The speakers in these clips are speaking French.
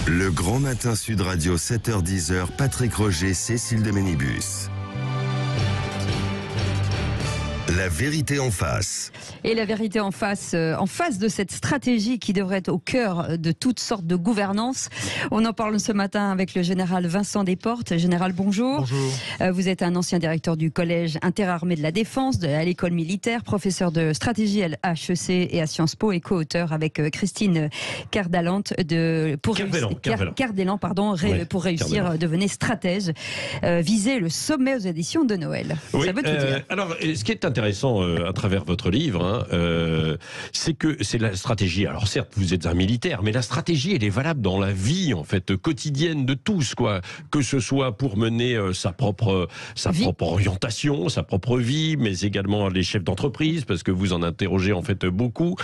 Le Grand Matin Sud Radio, 7h-10h, Patrick Roger, Cécile de Ménibus. La vérité en face. Et la vérité en face de cette stratégie qui devrait être au cœur de toutes sortes de gouvernance. On en parle ce matin avec le général Vincent Desportes. Général, bonjour. Bonjour. Vous êtes un ancien directeur du collège interarmé de la défense, à l'école militaire, professeur de stratégie à HEC et à Sciences Po et co-auteur avec Christine Cardelan pour réussir, devenez stratège. Visez le sommet aux éditions de Noël. Oui, Ça veut tout dire. Alors, ce qui est intéressant à travers votre livre, c'est que c'est la stratégie. Alors certes, vous êtes un militaire, mais la stratégie, elle est valable dans la vie en fait quotidienne de tous, quoi. Que ce soit pour mener sa propre orientation, sa propre vie, mais également les chefs d'entreprise, parce que vous en interrogez en fait beaucoup.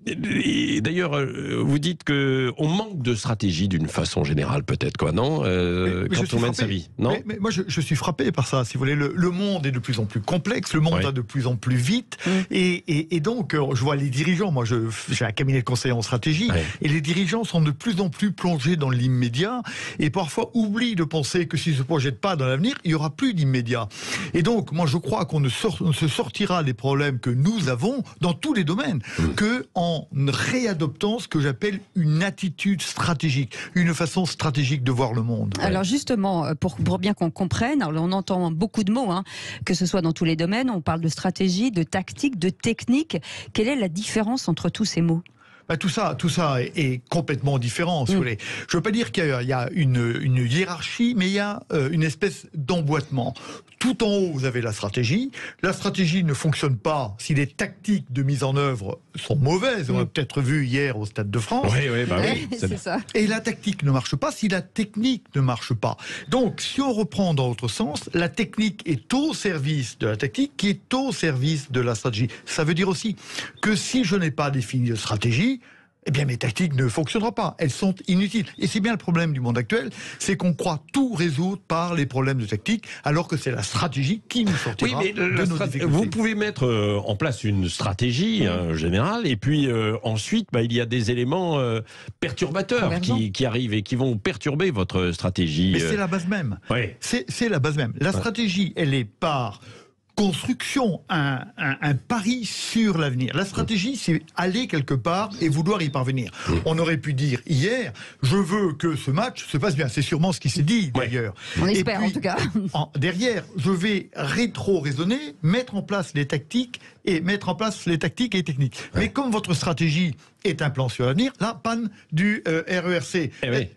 Et d'ailleurs, vous dites que on manque de stratégie d'une façon générale, peut-être, quoi, non quand on mène sa vie, non mais moi, je suis frappé par ça. Si vous voulez, le monde est de plus en plus complexe, le monde va de plus en plus vite, et donc, je vois les dirigeants. Moi, j'ai un cabinet de conseil en stratégie, et les dirigeants sont de plus en plus plongés dans l'immédiat, et parfois oublient de penser que s'ils ne se projettent pas dans l'avenir, il y aura plus d'immédiat. Et donc, moi, je crois qu'on ne se sortira des problèmes que nous avons dans tous les domaines que en réadoptant ce que j'appelle une attitude stratégique, une façon stratégique de voir le monde. Alors justement, pour bien qu'on comprenne, alors on entend beaucoup de mots, que ce soit dans tous les domaines, on parle de stratégie, de tactique, de technique. Quelle est la différence entre tous ces mots ? Tout ça est complètement différent, si vous voulez. Je ne veux pas dire qu'il y a une hiérarchie, mais il y a une espèce d'emboîtement. Tout en haut, vous avez la stratégie. La stratégie ne fonctionne pas si les tactiques de mise en œuvre sont mauvaises. On l'a peut-être vu hier au Stade de France. Oui, c'est ça. Et la tactique ne marche pas si la technique ne marche pas. Donc, si on reprend dans l'autre sens, la technique est au service de la tactique, qui est au service de la stratégie. Ça veut dire aussi que si je n'ai pas défini de stratégie, eh bien mes tactiques ne fonctionneront pas, elles sont inutiles. Et c'est bien le problème du monde actuel, c'est qu'on croit tout résoudre par les problèmes de tactique, alors que c'est la stratégie qui nous sortira de nos difficultés. Vous pouvez mettre en place une stratégie générale, et puis ensuite, il y a des éléments perturbateurs qui arrivent et qui vont perturber votre stratégie. Mais c'est la base même. C'est la base même. La stratégie, elle est par construction, un pari sur l'avenir. La stratégie, c'est aller quelque part et vouloir y parvenir. On aurait pu dire hier, je veux que ce match se passe bien. C'est sûrement ce qui s'est dit d'ailleurs. On espère en tout cas. Derrière, je vais rétro-raisonner, mettre en place les tactiques et techniques. Mais comme votre stratégie est un plan sur l'avenir, la panne du RERC.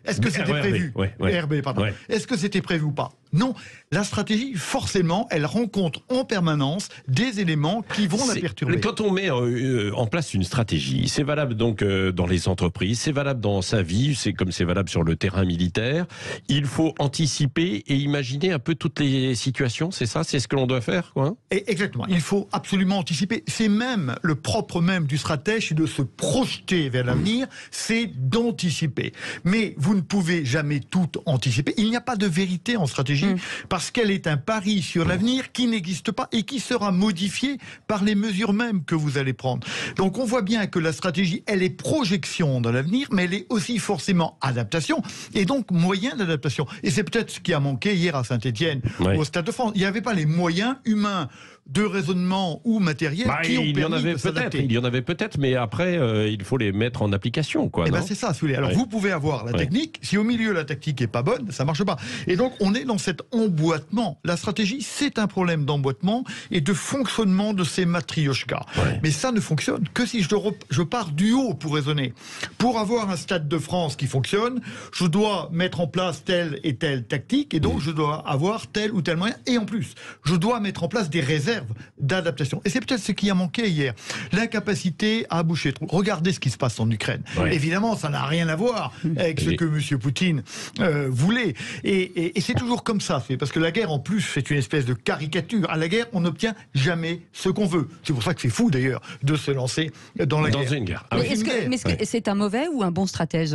Est-ce que c'était prévu RB, pardon. Est-ce que c'était prévu ou pas? Non. La stratégie, forcément, elle rencontre en permanence des éléments qui vont la perturber. Quand on met en place une stratégie, c'est valable donc dans les entreprises, c'est valable dans sa vie, c'est valable sur le terrain militaire. Il faut anticiper et imaginer un peu toutes les situations, c'est ça? C'est ce que l'on doit faire, quoi? Exactement. Il faut absolument anticiper. C'est même le propre même du stratège, c'est de se projeter vers l'avenir, c'est d'anticiper. Mais vous ne pouvez jamais tout anticiper. Il n'y a pas de vérité en stratégie, parce qu'elle est un pari sur l'avenir qui n'existe pas et qui sera modifié par les mesures mêmes que vous allez prendre. Donc on voit bien que la stratégie, elle est projection dans l'avenir, mais elle est aussi forcément adaptation, et donc moyen d'adaptation. Et c'est peut-être ce qui a manqué hier à Saint-Étienne, au Stade de France. Il n'y avait pas les moyens humains de raisonnement ou matériel qui ont permis de s'adapter. Il y en avait peut-être, mais après, il faut les mettre en application, quoi. C'est ça, si vous voulez. Alors vous pouvez avoir la technique, si au milieu la tactique est pas bonne, ça marche pas. Et donc on est dans cet emboîtement. La stratégie, c'est un problème d'emboîtement et de fonctionnement de ces matrioshkas. Mais ça ne fonctionne que si je pars du haut pour raisonner. Pour avoir un Stade de France qui fonctionne, je dois mettre en place telle et telle tactique, et donc je dois avoir tel ou tel moyen, et en plus, je dois mettre en place des réserves d'adaptation. Et c'est peut-être ce qui a manqué hier. L'incapacité à boucher trop. Regardez ce qui se passe en Ukraine. Évidemment, ça n'a rien à voir avec ce que M. Poutine voulait. Et c'est toujours comme ça. Parce que la guerre, en plus, c'est une espèce de caricature. À la guerre, on n'obtient jamais ce qu'on veut. C'est pour ça que c'est fou, d'ailleurs, de se lancer dans la guerre. Une guerre. Mais est-ce que c'est un mauvais ou un bon stratège,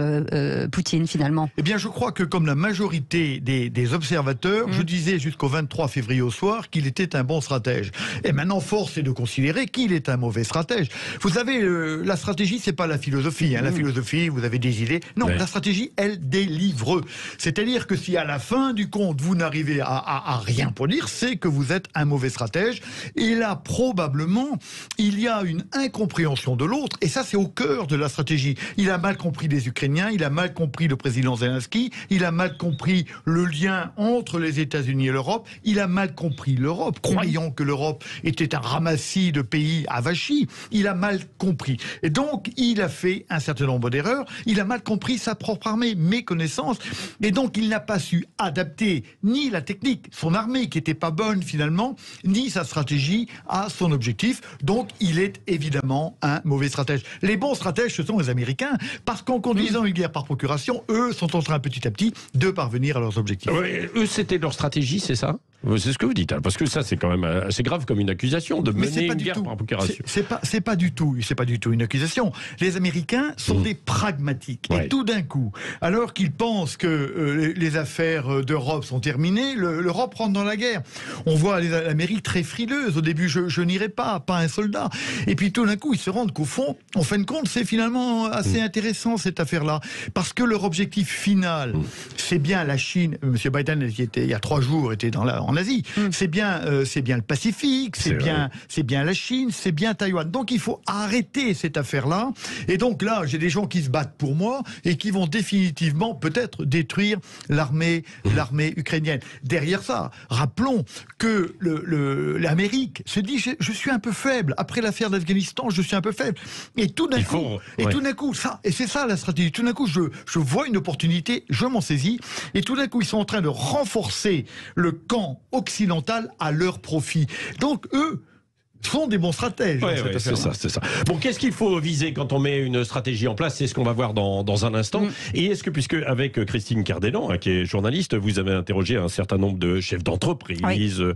Poutine, finalement? Eh bien, je crois que comme la majorité des observateurs, je disais jusqu'au 23 février au soir qu'il était un bon stratège. Et maintenant, force est de considérer qu'il est un mauvais stratège. Vous savez, la stratégie, c'est pas la philosophie. Hein. La philosophie, vous avez des idées. Non, la stratégie, elle délivre. C'est-à-dire que si à la fin du compte, vous n'arrivez à rien produire, c'est que vous êtes un mauvais stratège. Et là, probablement, il y a une incompréhension de l'autre. Et ça, c'est au cœur de la stratégie. Il a mal compris les Ukrainiens, il a mal compris le président Zelensky, il a mal compris le lien entre les États-Unis et l'Europe, il a mal compris l'Europe, croyant que l'Europe était un ramassis de pays avachis. Il a mal compris. Et donc, il a fait un certain nombre d'erreurs. Il a mal compris sa propre armée, méconnaissance. Et donc, il n'a pas su adapter ni la technique, son armée qui n'était pas bonne finalement, ni sa stratégie à son objectif. Donc, il est évidemment un mauvais stratège. Les bons stratèges, ce sont les Américains, parce qu'en conduisant une guerre par procuration, eux sont en train petit à petit de parvenir à leurs objectifs. Ouais, eux, c'était leur stratégie, c'est ça ? C'est ce que vous dites, hein, parce que ça, c'est quand même assez grave comme une accusation de mener une guerre par procuration. C'est pas du tout une accusation. Les Américains sont des pragmatiques. Et tout d'un coup, alors qu'ils pensent que les affaires d'Europe sont terminées, l'Europe rentre dans la guerre. On voit l'Amérique très frileuse. Au début, je n'irai pas un soldat. Et puis tout d'un coup, ils se rendent qu'au fond, en fin de compte, c'est finalement assez intéressant cette affaire-là. Parce que leur objectif final, c'est bien la Chine. Monsieur Biden, il y a 3 jours, était en Asie. C'est bien le Pacifique, c'est bien la Chine, c'est bien Taïwan. Donc il faut arrêter cette affaire-là. Et donc là, j'ai des gens qui se battent pour moi et qui vont définitivement peut-être détruire l'armée ukrainienne. Derrière ça, rappelons que l'Amérique se dit je suis un peu faible. Après l'affaire d'Afghanistan, je suis un peu faible. Et tout d'un coup, c'est ça la stratégie. Tout d'un coup, je vois une opportunité, je m'en saisis. Et tout d'un coup, ils sont en train de renforcer le camp occidental à leur profit. Donc eux sont des bons stratèges. C'est ça. Bon, qu'est-ce qu'il faut viser quand on met une stratégie en place ? C'est ce qu'on va voir dans un instant. Et est-ce que, puisque avec Christine Cardellan, qui est journaliste, vous avez interrogé un certain nombre de chefs d'entreprise, de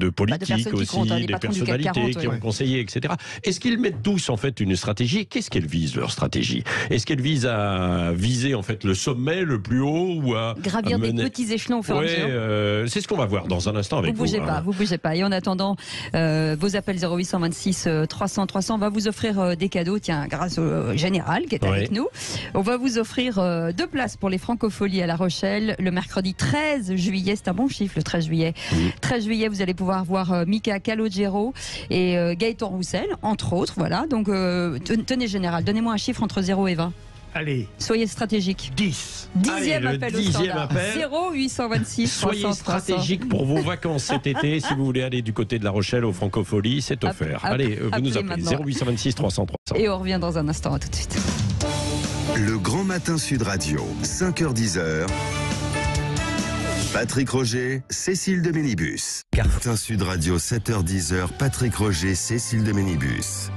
politiques aussi, des personnalités qui ont conseillé, etc. Est-ce qu'ils mettent tous en fait une stratégie ? Qu'est-ce qu'elles visent, leur stratégie ? Est-ce qu'elles visent à viser en fait le sommet, le plus haut, ou à gravir des petits échelons au fur et à mesure ? C'est ce qu'on va voir dans un instant avec vous. Vous bougez pas. Et en attendant, vos appels 0826 300 300, on va vous offrir des cadeaux. Tiens, grâce au général qui est avec nous, on va vous offrir 2 places pour les Francopholies à La Rochelle le mercredi 13 juillet. C'est un bon chiffre, le 13 juillet. 13 juillet, vous allez pouvoir voir Mika Calogero et Gaëtan Roussel, entre autres. Voilà. Donc, tenez général, donnez-moi un chiffre entre 0 et 20. Allez. Soyez stratégique. 10. 10e appel au standard. 0826 Soyez stratégique pour vos vacances cet été. Si vous voulez aller du côté de La Rochelle aux Francopholies, c'est offert. Allez, vous nous appelez 0826 300 300. Et on revient dans un instant. À tout de suite. Le Grand Matin Sud Radio, 5h-10h. Patrick Roger, Cécile de Ménibus. Matin Sud Radio, 7h-10h. Patrick Roger, Cécile de Ménibus.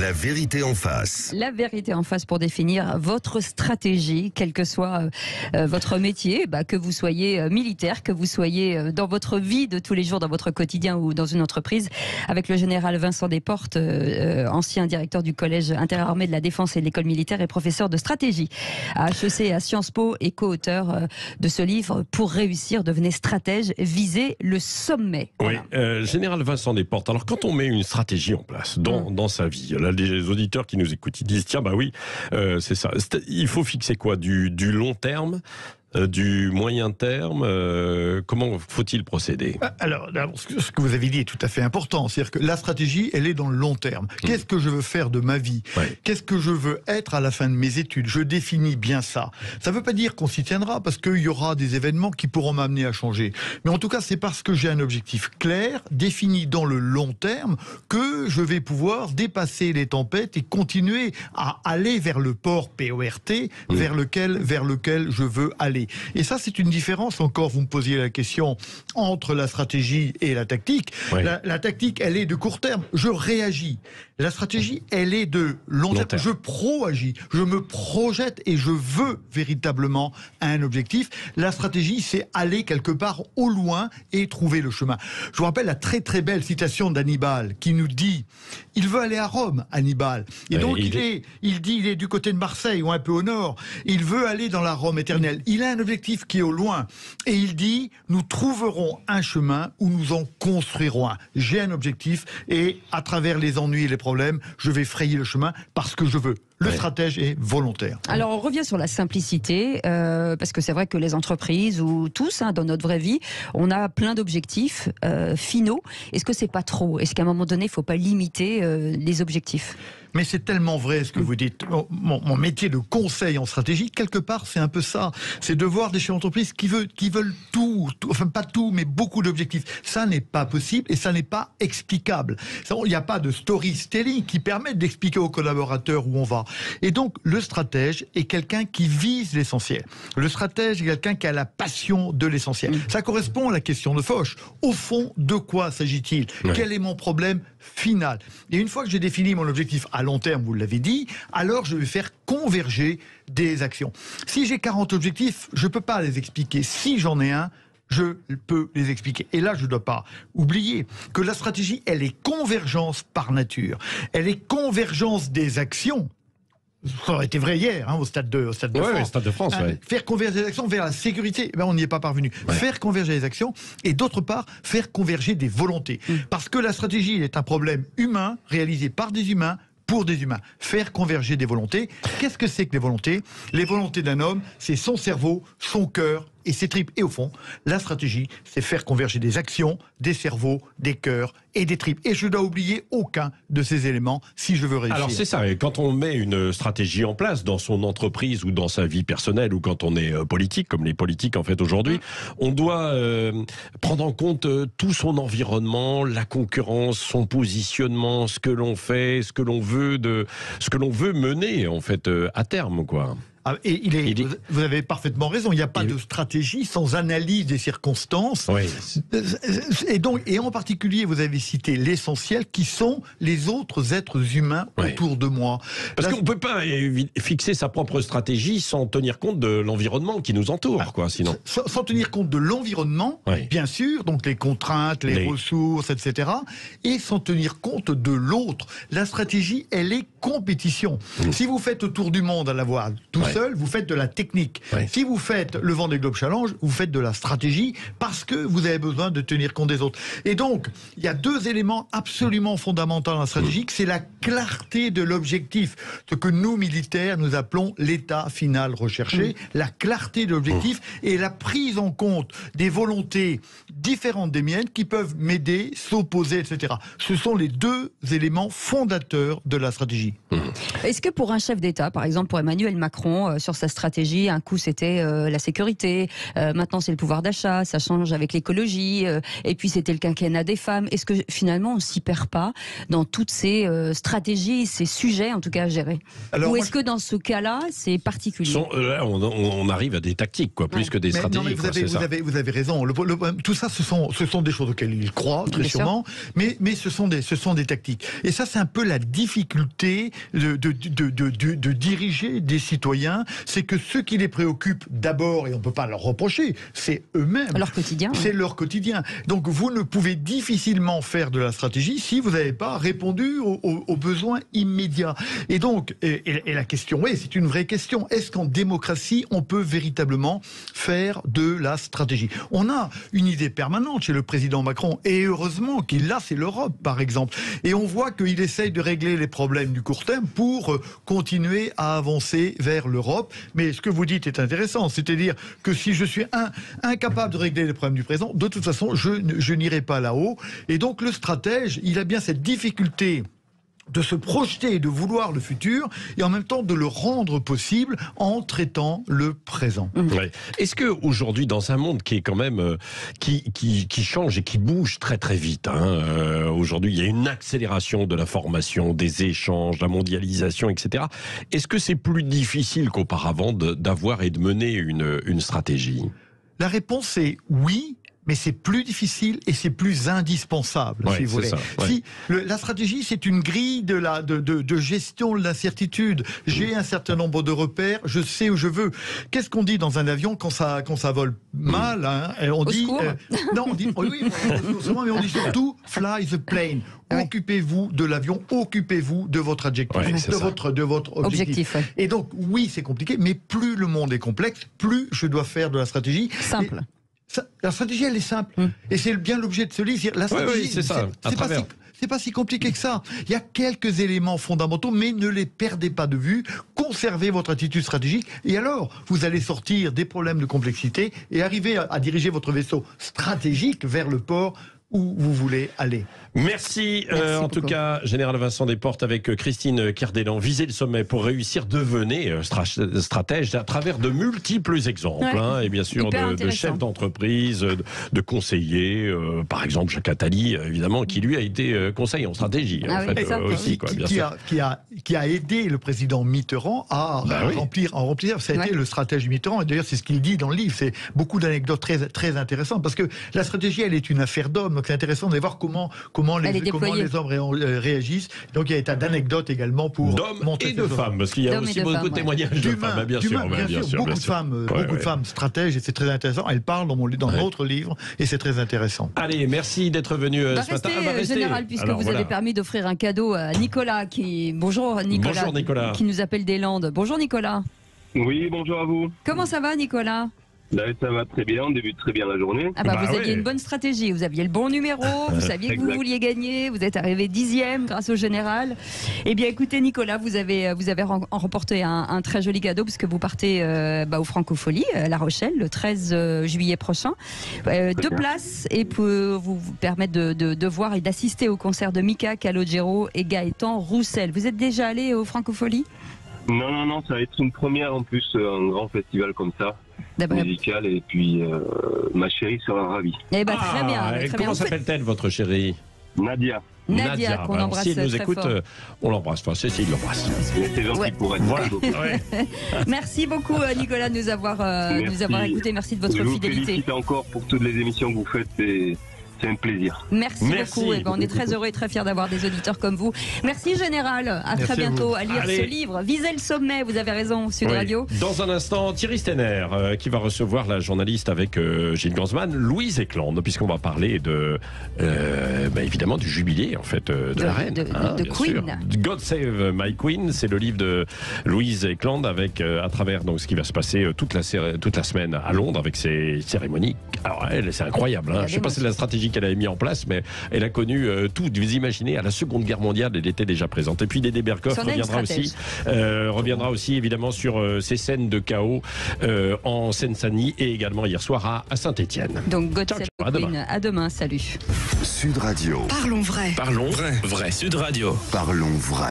La vérité en face. La vérité en face pour définir votre stratégie, quel que soit votre métier, que vous soyez militaire, que vous soyez dans votre vie de tous les jours, dans votre quotidien ou dans une entreprise, avec le général Vincent Desportes, ancien directeur du collège interarmé de la défense et de l'école militaire et professeur de stratégie à HEC et à Sciences Po et co-auteur de ce livre Pour réussir, devenez stratège, visez le sommet. Voilà. Oui, général Vincent Desportes, alors quand on met une stratégie en place dans sa vie, là, les auditeurs qui nous écoutent, ils disent tiens, c'est ça. Il faut fixer quoi ? Du long terme, du moyen terme, comment faut-il procéder ? Alors, ce que vous avez dit est tout à fait important. C'est-à-dire que la stratégie, elle est dans le long terme. Qu'est-ce que je veux faire de ma vie ? Qu'est-ce que je veux être à la fin de mes études ? Je définis bien ça. Ça ne veut pas dire qu'on s'y tiendra, parce qu'il y aura des événements qui pourront m'amener à changer. Mais en tout cas, c'est parce que j'ai un objectif clair, défini dans le long terme, que je vais pouvoir dépasser les tempêtes et continuer à aller vers le port PORT, vers lequel je veux aller. Et ça, c'est une différence encore, vous me posiez la question, entre la stratégie et la tactique. La tactique, elle est de court terme, je réagis. La stratégie, elle est de long terme. Je proagis, je me projette et je veux véritablement un objectif. La stratégie, c'est aller quelque part au loin et trouver le chemin. Je vous rappelle la très très belle citation d'Hannibal qui nous dit, il veut aller à Rome, Hannibal. Et donc il est du côté de Marseille ou un peu au nord. Il veut aller dans la Rome éternelle. Il a un objectif qui est au loin. Et il dit, nous trouverons un chemin où nous en construirons un. J'ai un objectif et à travers les ennuis et les problèmes, je vais frayer le chemin parce que je veux. Le stratège est volontaire. Alors on revient sur la simplicité, parce que c'est vrai que les entreprises ou tous, dans notre vraie vie, on a plein d'objectifs finaux. Est-ce que c'est pas trop? Est-ce qu'à un moment donné, il ne faut pas limiter les objectifs? Mais c'est tellement vrai ce que vous dites. Mon métier de conseil en stratégie, quelque part, c'est un peu ça. C'est de voir des chefs d'entreprise qui veulent tout, enfin pas tout, mais beaucoup d'objectifs. Ça n'est pas possible et ça n'est pas explicable. Il n'y a pas de storytelling qui permette d'expliquer aux collaborateurs où on va. Et donc, le stratège est quelqu'un qui vise l'essentiel. Le stratège est quelqu'un qui a la passion de l'essentiel. Ça correspond à la question de Foch. Au fond, de quoi s'agit-il? Quel est mon problème final? Et une fois que j'ai défini mon objectif à long terme, vous l'avez dit, alors je vais faire converger des actions. Si j'ai 40 objectifs, je ne peux pas les expliquer. Si j'en ai un, je peux les expliquer. Et là, je ne dois pas oublier que la stratégie, elle est convergence par nature. Elle est convergence des actions. Ça aurait été vrai hier, au Stade de France. Stade de France, Faire converger les actions vers la sécurité, on n'y est pas parvenu. Faire converger les actions et d'autre part, faire converger des volontés. Parce que la stratégie est un problème humain, réalisé par des humains, pour des humains. Faire converger des volontés. Qu'est-ce que c'est que les volontés? Les volontés d'un homme, c'est son cerveau, son cœur et ses tripes. Et au fond, la stratégie, c'est faire converger des actions, des cerveaux, des cœurs et des tripes. Et je ne dois oublier aucun de ces éléments si je veux réussir. Alors c'est ça, et quand on met une stratégie en place dans son entreprise ou dans sa vie personnelle ou quand on est politique, comme les politiques en fait aujourd'hui, on doit prendre en compte tout son environnement, la concurrence, son positionnement, ce que l'on fait, ce que l'on veut mener en fait à terme, quoi. Et vous avez parfaitement raison, il n'y a pas de stratégie sans analyse des circonstances. Oui. Et en particulier, vous avez cité l'essentiel qui sont les autres êtres humains autour de moi. Parce qu'on ne peut pas fixer sa propre stratégie sans tenir compte de l'environnement qui nous entoure, quoi, sinon. Sans tenir compte de l'environnement, bien sûr, donc les contraintes, les ressources, etc. Et sans tenir compte de l'autre. La stratégie, elle est compétition. Si vous faites le tour du monde à la voile tout seul, vous faites de la technique. Si vous faites le Vendée Globe Challenge, vous faites de la stratégie parce que vous avez besoin de tenir compte des autres. Et donc, il y a deux éléments absolument fondamentaux dans la stratégie, c'est la clarté de l'objectif, ce que nous, militaires, nous appelons l'état final recherché, la clarté de l'objectif et la prise en compte des volontés différentes des miennes qui peuvent m'aider, s'opposer, etc. Ce sont les deux éléments fondateurs de la stratégie. Est-ce que pour un chef d'État, par exemple pour Emmanuel Macron, sur sa stratégie, un coup c'était la sécurité, maintenant c'est le pouvoir d'achat, ça change avec l'écologie, et puis c'était le quinquennat des femmes. Est-ce que finalement on s'y perd pas dans toutes ces stratégies, ces sujets en tout cas à gérer? Ou est-ce que dans ce cas-là c'est particulier? Là, on arrive à des tactiques, quoi, plus que des stratégies. Non, mais vous avez raison. Tout ça, ce sont des choses auxquelles il croit, très sûrement, mais ce sont des tactiques. Et ça, c'est un peu la difficulté de diriger des citoyens, c'est que ce qui les préoccupe d'abord, et on ne peut pas leur reprocher, c'est eux-mêmes. Leur quotidien. C'est leur quotidien. Donc vous ne pouvez difficilement faire de la stratégie si vous n'avez pas répondu aux besoins immédiats. Et donc, et la question, c'est une vraie question. Est-ce qu'en démocratie, on peut véritablement faire de la stratégie? On a une idée permanente chez le président Macron, et heureusement qu'il a, c'est l'Europe, par exemple. Et on voit qu'il essaye de régler les problèmes du court terme pour continuer à avancer vers l'Europe. Mais ce que vous dites est intéressant, c'est-à-dire que si je suis incapable de régler les problèmes du présent, de toute façon, je n'irai pas là-haut. Et donc le stratège, il a bien cette difficulté de se projeter et de vouloir le futur, et en même temps de le rendre possible en traitant le présent. Est-ce que aujourd'hui, dans un monde qui est quand même qui change et qui bouge très très vite, aujourd'hui il y a une accélération de l'information, des échanges, la mondialisation, etc. Est-ce que c'est plus difficile qu'auparavant d'avoir et de mener une stratégie? La réponse est oui, mais c'est plus difficile et c'est plus indispensable, Ouais, si vous voulez. ça, ouais. Si la stratégie, c'est une grille de gestion de l'incertitude. J'ai un certain nombre de repères, je sais où je veux. Qu'est-ce qu'on dit dans un avion quand ça vole mal, hein? On dit non, on dit oui, mais on dit surtout fly the plane. Ouais. Occupez-vous de l'avion, occupez-vous de votre adjectif, Ouais, de votre objectif. Ouais. Et donc, oui, c'est compliqué, mais plus le monde est complexe, plus je dois faire de la stratégie. Simple. La stratégie, elle est simple. Et c'est bien l'objet de ce livre. La stratégie, c'est ça, à travers. C'est pas si compliqué que ça. Il y a quelques éléments fondamentaux, mais ne les perdez pas de vue. Conservez votre attitude stratégique. Et alors, vous allez sortir des problèmes de complexité et arriver à diriger votre vaisseau stratégique vers le port où vous voulez aller. Merci, en tout beaucoup. cas, Général Vincent Desportes avec Christine Kerdelan. Visez le sommet pour réussir, devenez stratège à travers de multiples exemples. Ouais. Hein, et bien sûr Hyper de intéressant. chefs d'entreprise, de conseillers. Par exemple, Jacques Attali, évidemment, qui lui a été conseiller en stratégie. Ah en oui, fait, ça, aussi, oui. quoi, bien sûr. Qui a aidé le président Mitterrand à oui. remplir. Ça a été le stratège Mitterrand. Et d'ailleurs, c'est ce qu'il dit dans le livre. C'est beaucoup d'anecdotes très, très intéressantes. Parce que la stratégie, elle est une affaire d'hommes. Donc c'est intéressant de voir comment les hommes réagissent. Donc il y a des tas d'anecdotes également pour D'hommes montrer et de femmes, parce qu'il y a D'hommes et aussi de beaucoup de femmes, témoignages de femmes, bien sûr. Beaucoup de femmes, beaucoup de femmes stratèges, et c'est très intéressant. Elles parlent dans notre livre, et c'est très intéressant. Allez, merci d'être venu ce matin. Restez, Général, puisque Alors, vous voilà. avez permis d'offrir un cadeau à Nicolas, Bonjour Nicolas, qui nous appelle des Landes. Bonjour Nicolas. Oui, bonjour à vous. Comment ça va Nicolas? Là, ça va très bien, on débute très bien la journée. Vous aviez une bonne stratégie, vous aviez le bon numéro, vous saviez que vous vouliez gagner, vous êtes arrivé 10e grâce au Général. Eh bien écoutez Nicolas, vous avez remporté un très joli cadeau puisque vous partez au Francophonie à La Rochelle le 13 juillet prochain. 2 places et pour vous permettre de voir et d'assister au concert de Mika Calogero et Gaëtan Roussel. Vous êtes déjà allé au Francophonie? Non, ça va être une première en plus, un grand festival comme ça. Musical, et puis ma chérie sera ravie. Eh ben, très bien. Comment s'appelle-t-elle, votre chérie? Nadia. Qu'on alors, embrasse si elle nous très écoute, fort. on l'embrasse. Enfin, Cécile l'embrasse. C'est gentil pour elle. Voilà. Merci beaucoup Nicolas de nous avoir écouté. Merci de votre Je vous fidélité. félicite encore pour toutes les émissions que vous faites. C'est un plaisir. Merci beaucoup. On est très heureux et très fiers d'avoir des auditeurs comme vous. Merci Général. À très bientôt. À lire ce livre. Visez le sommet. Vous avez raison, Sud Radio. Dans un instant, Thierry Stenner qui va recevoir la journaliste avec Gilles Gansman, Louise Eklund, puisqu'on va parler évidemment du jubilé en fait de la reine, de Queen. Sûr. God Save My Queen, c'est le livre de Louise Eklund avec à travers donc ce qui va se passer toute la semaine à Londres avec ses cérémonies. Alors elle, c'est incroyable. Je ne sais pas si c'est la stratégie qu'elle avait mis en place, mais elle a connu tout. Vous imaginez, à la Seconde Guerre mondiale, elle était déjà présente. Et puis Dédé Berkoff reviendra aussi évidemment sur ces scènes de chaos en Seine-Saint-Denis et également hier soir à Saint-Étienne. Donc God Save My Queen. À demain. Salut. Sud Radio. Parlons vrai. Parlons vrai. Vrai Sud Radio. Parlons vrai.